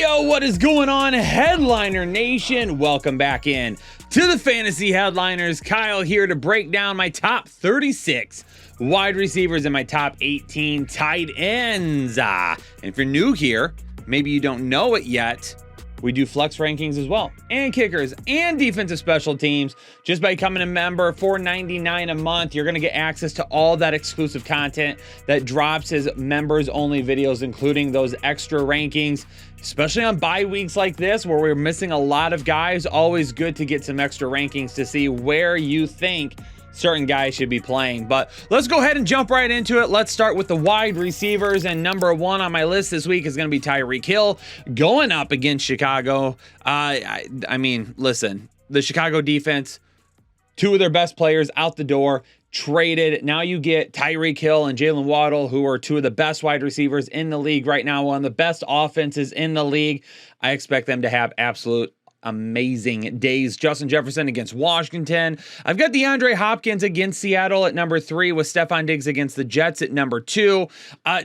Yo, what is going on, Headliner Nation? Welcome back in to the Fantasy Headliners. Kyle here to break down my top 36 wide receivers and my top 18 tight ends. And if you're new here, maybe you don't know it yet, we do flex rankings as well, and kickers and defensive special teams. Just by becoming a member, $4.99 a month, you're going to get access to all that exclusive content that drops as members only videos, including those extra rankings, especially on bye weeks like this where we're missing a lot of guys. Always good to get some extra rankings to see where you think certain guys should be playing. But let's go ahead and jump right into it. Let's start with the wide receivers, and number one on my list this week is going to be Tyreek Hill going up against Chicago. I mean, listen, the Chicago defense, two of their best players out the door, traded. Now you get Tyreek Hill and Jalen Waddle, who are two of the best wide receivers in the league right now, one of the best offenses in the league. I expect them to have absolute amazing days. Justin Jefferson against Washington. I've got DeAndre Hopkins against Seattle at number 3, with Stephon Diggs against the Jets at number 2.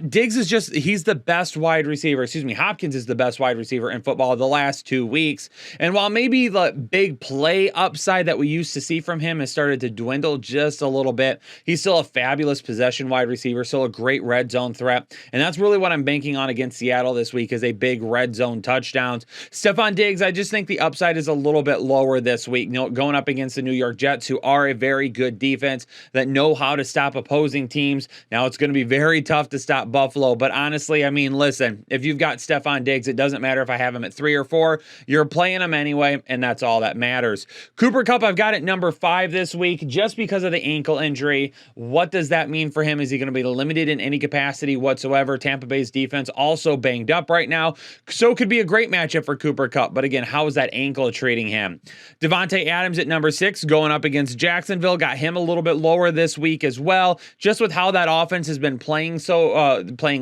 Diggs is just, he's the best wide receiver. Hopkins is the best wide receiver in football the last 2 weeks. And while maybe the big play upside that we used to see from him has started to dwindle just a little bit, he's still a fabulous possession wide receiver, still a great red zone threat. And that's really what I'm banking on against Seattle this week, is a big red zone touchdowns. Stephon Diggs, I just think the upside is a little bit lower this week, going up against the New York Jets, who are a very good defense that know how to stop opposing teams. Now it's going to be very tough to stop Buffalo, but honestly, I mean, listen, if you've got Stephon Diggs, it doesn't matter if I have him at 3 or 4, you're playing him anyway, and that's all that matters. Cooper Kupp, I've got at number 5 this week just because of the ankle injury. What does that mean for him? Is he going to be limited in any capacity whatsoever? Tampa Bay's defense also banged up right now, so could be a great matchup for Cooper Kupp, but again, how is that ankle treating him? Devontae Adams at number 6 going up against Jacksonville. Got him a little bit lower this week as well, just with how that offense has been playing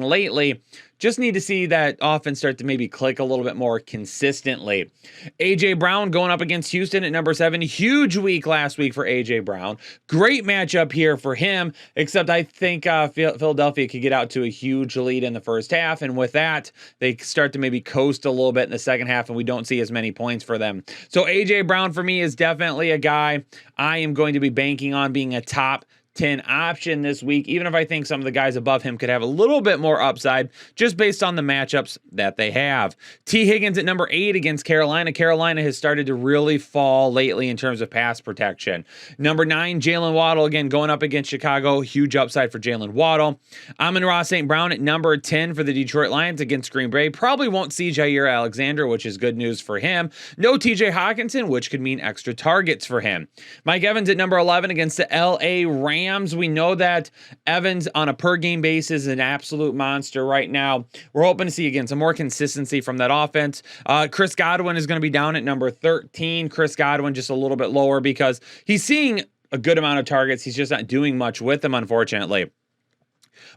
lately. Just need to see that offense start to maybe click a little bit more consistently. A.J. Brown going up against Houston at number 7. Huge week last week for A.J. Brown. Great matchup here for him, except I think Philadelphia could get out to a huge lead in the first half, and with that, they start to maybe coast a little bit in the second half, and we don't see as many points for them. So A.J. Brown for me is definitely a guy I am going to be banking on being a top 10 option this week, even if I think some of the guys above him could have a little bit more upside just based on the matchups that they have. T. Higgins at number 8 against Carolina. Carolina has started to really fall lately in terms of pass protection. Number 9, Jalen Waddle, again, going up against Chicago. Huge upside for Jalen Waddle. Amon-Ra St. Brown at number 10 for the Detroit Lions against Green Bay. Probably won't see Jair Alexander, which is good news for him. No TJ Hockenson, which could mean extra targets for him. Mike Evans at number 11 against the LA Rams. We know that Evans on a per game basis is an absolute monster right now. We're hoping to see, again, some more consistency from that offense. Chris Godwin is going to be down at number 13. Chris Godwin just a little bit lower because he's seeing a good amount of targets. He's just not doing much with them, unfortunately.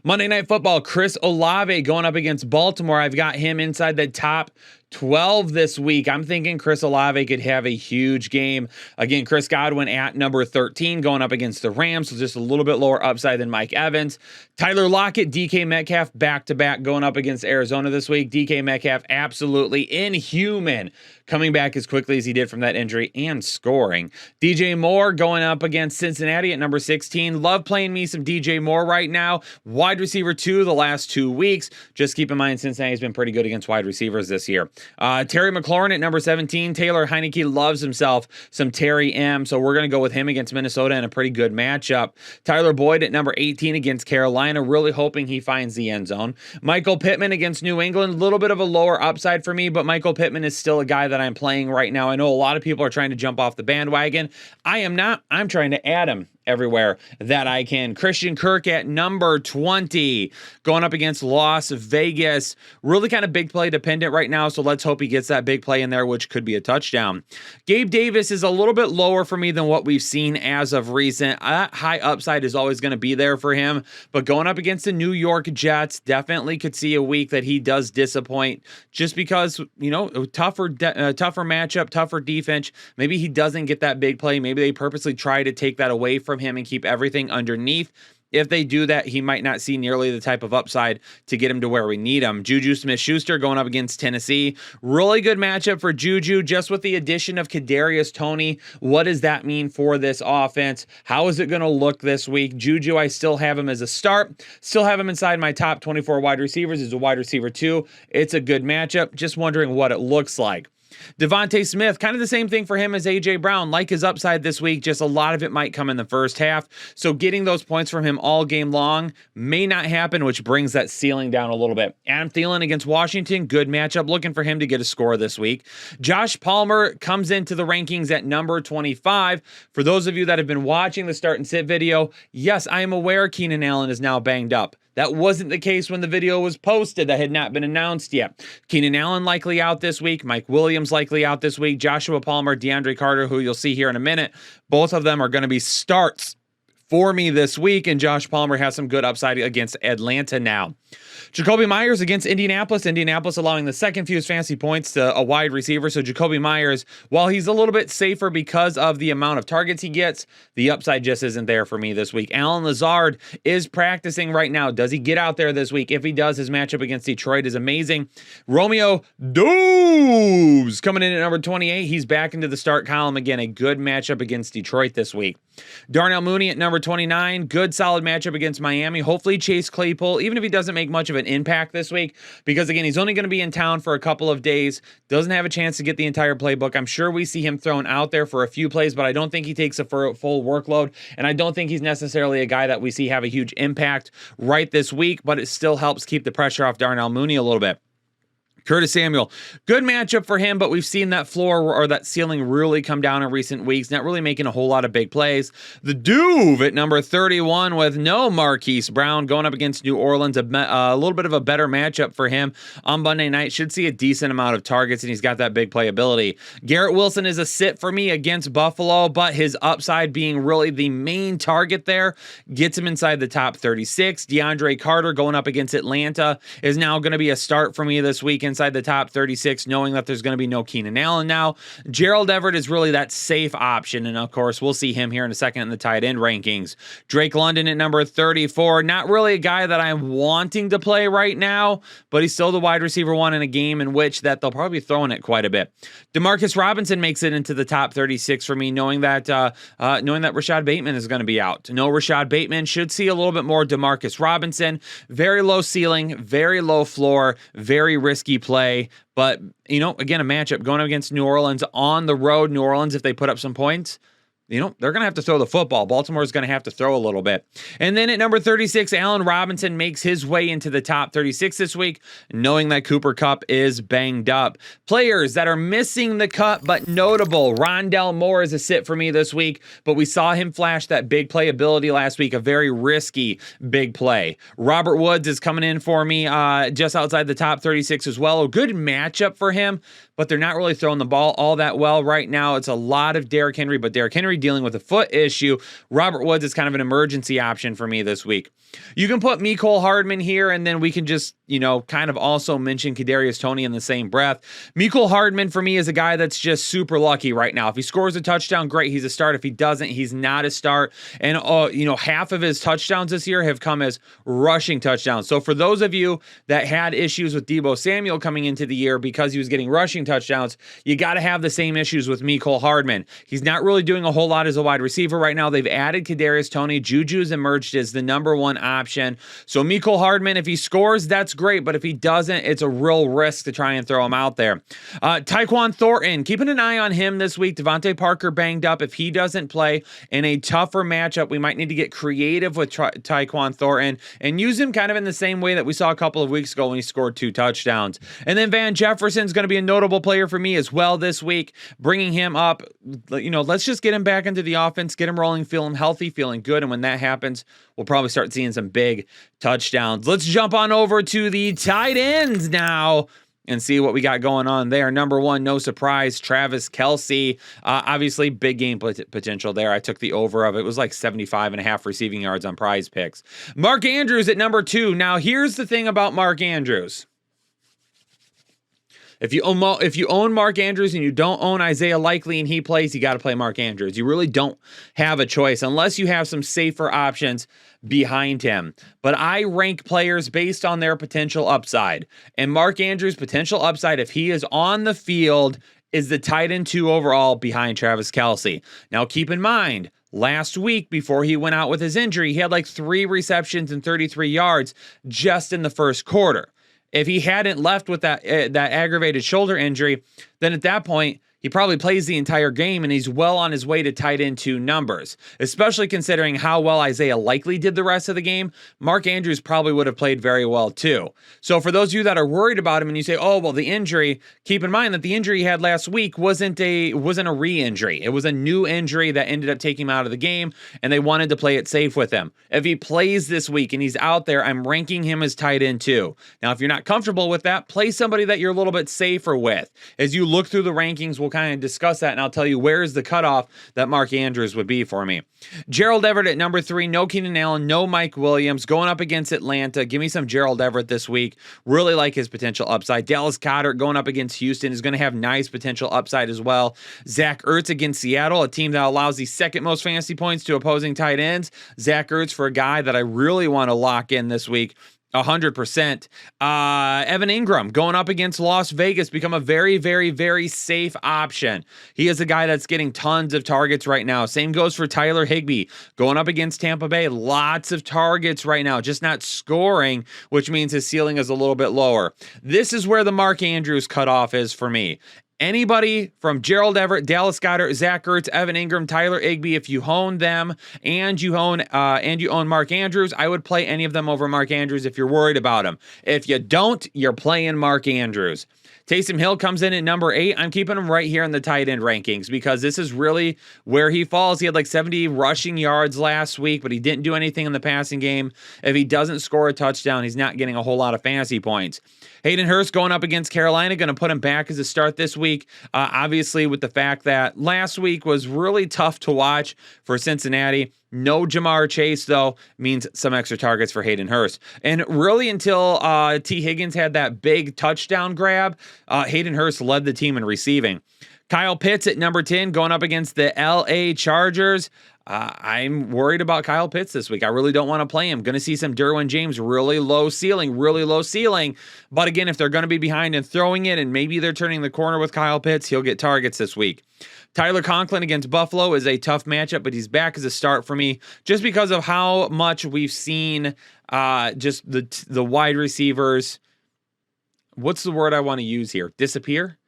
Monday Night Football, Chris Olave going up against Baltimore. I've got him inside the top 12 this week. I'm thinking Chris Olave could have a huge game. Again, Chris Godwin at number 13 going up against the Rams, so just a little bit lower upside than Mike Evans. Tyler Lockett, DK Metcalf back-to-back going up against Arizona this week. DK Metcalf absolutely inhuman, coming back as quickly as he did from that injury and scoring. DJ Moore going up against Cincinnati at number 16. Love playing me some DJ Moore right now. Wide receiver 2 the last 2 weeks. Just keep in mind, Cincinnati's been pretty good against wide receivers this year. Terry McLaurin at number 17. Taylor Heineke loves himself some Terry M, so we're going to go with him against Minnesota in a pretty good matchup. Tyler Boyd at number 18 against Carolina, really hoping he finds the end zone. Michael Pittman against New England, a little bit of a lower upside for me, but Michael Pittman is still a guy that I'm playing right now. I know a lot of people are trying to jump off the bandwagon. I am not. I'm trying to add him everywhere that I can. Christian Kirk at number 20 going up against Las Vegas. Really kind of big play dependent right now, so let's hope he gets that big play in there, which could be a touchdown. Gabe Davis is a little bit lower for me than what we've seen as of recent. High upside is always going to be there for him, but going up against the New York Jets, definitely could see a week that he does disappoint just because, you know, tougher matchup, tougher defense. Maybe he doesn't get that big play. Maybe they purposely try to take that away from him and keep everything underneath. if they do that, he might not see nearly the type of upside to get him to where we need him. Juju Smith-Schuster going up against Tennessee. Really good matchup for Juju, just with the addition of Kadarius Toney. What does that mean for this offense? How is it going to look this week? Juju, I still have him as a start. Still have him inside my top 24 wide receivers as a wide receiver too. It's a good matchup. Just wondering what it looks like. Devontae Smith, kind of the same thing for him as A.J. Brown. Like his upside this week, just a lot of it might come in the first half. So getting those points from him all game long may not happen, which brings that ceiling down a little bit. Adam Thielen against Washington, good matchup. Looking for him to get a score this week. Josh Palmer comes into the rankings at number 25. For those of you that have been watching the start and sit video, yes, I am aware Keenan Allen is now banged up. That wasn't the case when the video was posted. That had not been announced yet. Keenan Allen likely out this week. Mike Williams likely out this week. Joshua Palmer, DeAndre Carter, who you'll see here in a minute. Both of them are going to be starts for me this week, and Josh Palmer has some good upside against Atlanta now. Jacoby Myers against Indianapolis. Indianapolis allowing the second fewest fantasy points to a wide receiver. So Jacoby Myers, while he's a little bit safer because of the amount of targets he gets, the upside just isn't there for me this week. Allen Lazard is practicing right now. Does he get out there this week? If he does, his matchup against Detroit is amazing. Romeo Doubs coming in at number 28. He's back into the start column again. A good matchup against Detroit this week. Darnell Mooney at number 29. Good solid matchup against Miami. Hopefully Chase Claypool, even if he doesn't make much of an impact this week, because again, he's only going to be in town for a couple of days, doesn't have a chance to get the entire playbook. I'm sure we see him thrown out there for a few plays, but I don't think he takes a full workload, and I don't think he's necessarily a guy that we see have a huge impact right this week, but it still helps keep the pressure off Darnell Mooney a little bit. Curtis Samuel, good matchup for him, but we've seen that floor or that ceiling really come down in recent weeks, not really making a whole lot of big plays. The Duve at number 31 with no Marquise Brown going up against New Orleans, a little bit of a better matchup for him on Monday night. Should see a decent amount of targets, and he's got that big playability. Garrett Wilson is a sit for me against Buffalo, but his upside being really the main target there gets him inside the top 36. DeAndre Carter going up against Atlanta is now going to be a start for me this week inside the top 36, knowing that there's going to be no Keenan Allen now. Gerald Everett is really that safe option, and of course, we'll see him here in a second in the tight end rankings. Drake London at number 34, not really a guy that I'm wanting to play right now, but he's still the wide receiver one in a game in which that they'll probably be throwing it quite a bit. Demarcus Robinson makes it into the top 36 for me, knowing that Rashad Bateman is going to be out. No Rashad Bateman, should see a little bit more Demarcus Robinson. Very low ceiling, very low floor, very risky play, but again, a matchup going up against New Orleans on the road. New Orleans, if they put up some points, they're going to have to throw the football. Baltimore is going to have to throw a little bit. And then at number 36, Allen Robinson makes his way into the top 36 this week, knowing that Cooper Kupp is banged up. Players that are missing the cut, but notable. Rondell Moore is a sit for me this week, but we saw him flash that big playability last week, a very risky big play. Robert Woods is coming in for me just outside the top 36 as well. A good matchup for him, but they're not really throwing the ball all that well right now. It's a lot of Derrick Henry, but Derrick Henry dealing with a foot issue. Robert Woods is kind of an emergency option for me this week. You can put Mecole Hardman here, and then we can just, kind of also mention Kadarius Toney in the same breath. Mecole Hardman for me is a guy that's just super lucky right now. If he scores a touchdown, great, he's a start. If he doesn't, he's not a start. And, half of his touchdowns this year have come as rushing touchdowns. So for those of you that had issues with Deebo Samuel coming into the year because he was getting rushing touchdowns, you got to have the same issues with Mecole Hardman. He's not really doing a whole lot as a wide receiver right now. They've added Kadarius Toney. Juju's emerged as the number one option. So Mecole Hardman, if he scores, that's great, but if he doesn't, it's a real risk to try and throw him out there. Tyquan Thornton, keeping an eye on him this week. Devontae Parker banged up. If he doesn't play in a tougher matchup, we might need to get creative with Tyquan Thornton and use him kind of in the same way that we saw a couple of weeks ago when he scored 2 touchdowns. And then Van Jefferson's going to be a notable player for me as well this week, bringing him up. Let's just get him back into the offense, get him rolling, feeling healthy, feeling good, and when that happens, we'll probably start seeing some big touchdowns. Let's jump on over to the tight ends now and see what we got going on there. Number 1, no surprise, Travis Kelce. Obviously, big game potential there. I took the over of it. It was like 75.5 receiving yards on Prize Picks. Mark Andrews at number 2. Now, here's the thing about Mark Andrews. If you own Mark Andrews and you don't own Isaiah Likely and he plays, you got to play Mark Andrews. You really don't have a choice unless you have some safer options behind him. But I rank players based on their potential upside. And Mark Andrews' potential upside, if he is on the field, is the tight end 2 overall behind Travis Kelce. Now keep in mind, last week before he went out with his injury, he had like 3 receptions and 33 yards just in the first quarter. If he hadn't left with that aggravated shoulder injury, then at that point, he probably plays the entire game and he's well on his way to tight end 2 numbers, especially considering how well Isaiah Likely did the rest of the game. Mark Andrews probably would have played very well too. So for those of you that are worried about him and you say, oh, well, the injury, keep in mind that the injury he had last week wasn't a re-injury. It was a new injury that ended up taking him out of the game and they wanted to play it safe with him. If he plays this week and he's out there, I'm ranking him as tight end 2. Now, if you're not comfortable with that, play somebody that you're a little bit safer with. As you look through the rankings, we'll kind of discuss that and I'll tell you where's the cutoff that Mark Andrews would be for me. Gerald Everett at number 3, no Keenan Allen, no Mike Williams, going up against Atlanta. Give me some Gerald Everett this week. Really like his potential upside. Dallas Goedert going up against Houston is going to have nice potential upside as well. Zach Ertz against Seattle, a team that allows the second most fantasy points to opposing tight ends. Zach Ertz for a guy that I really want to lock in this week. 100%. Evan Ingram going up against Las Vegas, become a very, very, very safe option. He is a guy that's getting tons of targets right now. Same goes for Tyler Higbee going up against Tampa Bay. Lots of targets right now, just not scoring, which means his ceiling is a little bit lower. This is where the Mark Andrews cutoff is for me. Anybody from Gerald Everett, Dallas Goedert, Zach Ertz, Evan Ingram, Tyler Higbee, if you own them and you own Mark Andrews, I would play any of them over Mark Andrews if you're worried about him. If you don't, you're playing Mark Andrews. Taysom Hill comes in at number 8. I'm keeping him right here in the tight end rankings because this is really where he falls. He had like 70 rushing yards last week, but he didn't do anything in the passing game. If he doesn't score a touchdown, he's not getting a whole lot of fantasy points. Hayden Hurst going up against Carolina, going to put him back as a start this week. Obviously, with the fact that last week was really tough to watch for Cincinnati. No Jamar Chase, though, means some extra targets for Hayden Hurst. And really until T. Higgins had that big touchdown grab, Hayden Hurst led the team in receiving. Kyle Pitts at number 10 going up against the LA Chargers. I'm worried about Kyle Pitts this week. I really don't want to play him. Going to see some Derwin James, really low ceiling. But again, if they're going to be behind and throwing it, and maybe they're turning the corner with Kyle Pitts, he'll get targets this week. Tyler Conklin against Buffalo is a tough matchup, but he's back as a start for me just because of how much we've seen just the wide receivers. What's the word I want to use here? Disappear?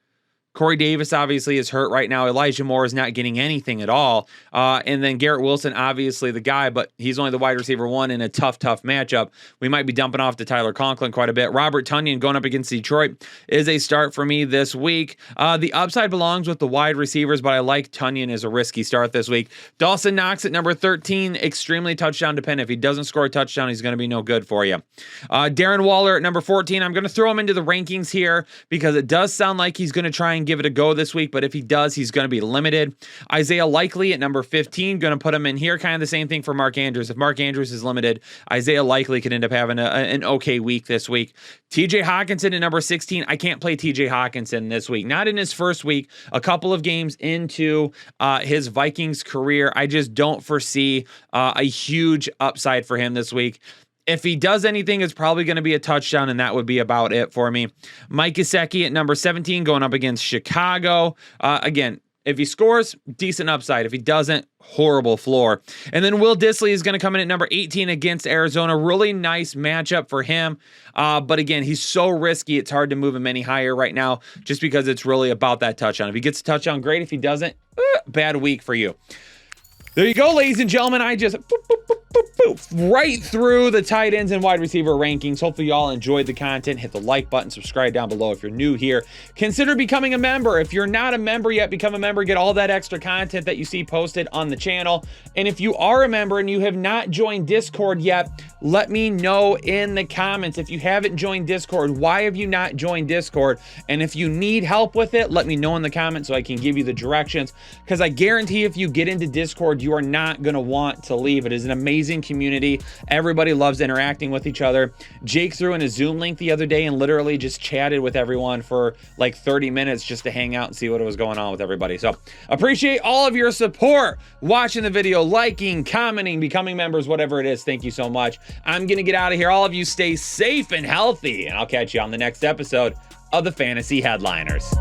Corey Davis obviously is hurt right now. Elijah Moore is not getting anything at all. And then Garrett Wilson, obviously the guy, but he's only the wide receiver 1 in a tough matchup. We might be dumping off to Tyler Conklin quite a bit. Robert Tonyan going up against Detroit is a start for me this week. The upside belongs with the wide receivers, but I like Tonyan as a risky start this week. Dawson Knox at number 13, extremely touchdown dependent. If he doesn't score a touchdown, he's going to be no good for you. Darren Waller at number 14, I'm going to throw him into the rankings here because it does sound like he's going to try and give it a go this week, but if he does, he's going to be limited. Isaiah Likely at number 15, going to put him in here. Kind of the same thing for Mark Andrews. If Mark Andrews is limited, Isaiah Likely could end up having an okay week this week. TJ Hawkinson at number 16. I can't play TJ Hawkinson this week. Not in his first week, a couple of games into his Vikings career. I just don't foresee a huge upside for him this week. If he does anything, it's probably going to be a touchdown, and that would be about it for me. Mike Gesicki at number 17 going up against Chicago. Again, if he scores, decent upside. If he doesn't, horrible floor. And then Will Dissly is going to come in at number 18 against Arizona. Really nice matchup for him. But again, he's so risky, it's hard to move him any higher right now just because it's really about that touchdown. If he gets a touchdown, great. If he doesn't, bad week for you. There you go, ladies and gentlemen. I just right through the tight ends and wide receiver rankings. Hopefully y'all enjoyed the content. Hit the like button, subscribe down below if you're new here. Consider becoming a member. If you're not a member yet, become a member. Get all that extra content that you see posted on the channel. And if you are a member and you have not joined Discord yet, let me know in the comments. If you haven't joined Discord, why have you not joined Discord? And if you need help with it, let me know in the comments so I can give you the directions. Because I guarantee if you get into Discord, you are not going to want to leave. It is an amazing community. community. Everybody loves interacting with each other. Jake threw in a Zoom link the other day and literally just chatted with everyone for like 30 minutes just to hang out and see what was going on with everybody. So appreciate all of your support, watching the video, liking, commenting, becoming members, whatever it is. Thank you so much. I'm going to get out of here. All of you stay safe and healthy, and I'll catch you on the next episode of the Fantasy Headliners.